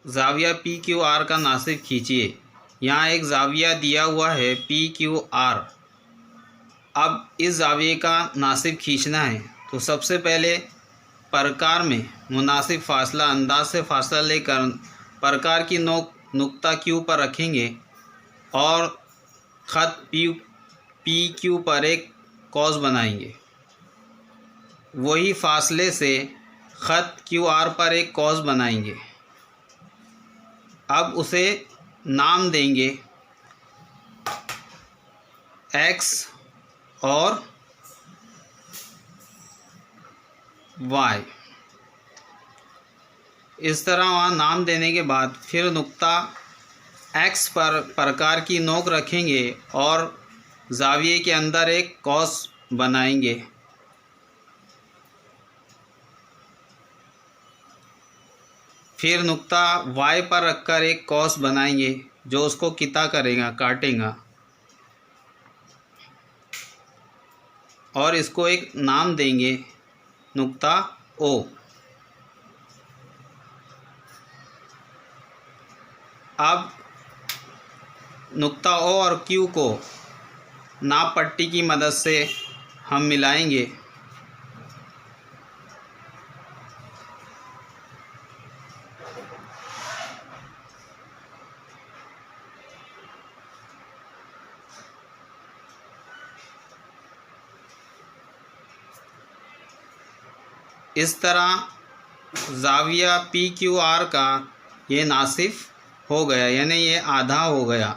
ज़ाविया P Q R का नासिब खींचिए। यहाँ एक ज़ाविया दिया हुआ है पी क्यू आर। अब इस ज़ाविये का नासिब खींचना है तो सबसे पहले प्रकार में मुनासिब फ़ासला अंदाज से फ़ासला लेकर प्रकार की नोक नुक्ता क्यू पर रखेंगे और ख़त पी क्यू पर एक कॉस बनाएंगे। वही फासले से ख़त क्यू आर पर एक कॉस बनाएंगे। अब उसे नाम देंगे एक्स और वाई। इस तरह वहाँ नाम देने के बाद फिर नुक्ता एक्स पर प्रकार की नोक रखेंगे और ज़ाविये के अंदर एक कॉस बनाएंगे। फिर नुक्ता वाई पर रखकर एक कॉस बनाएंगे जो उसको किता करेगा, काटेगा, और इसको एक नाम देंगे नुक्ता ओ। अब नुक्ता ओ और क्यू को नाप पट्टी की मदद से हम मिलाएंगे। इस तरह ज़ाविया पी क्यू आर का ये नासिफ हो गया, यानी ये आधा हो गया।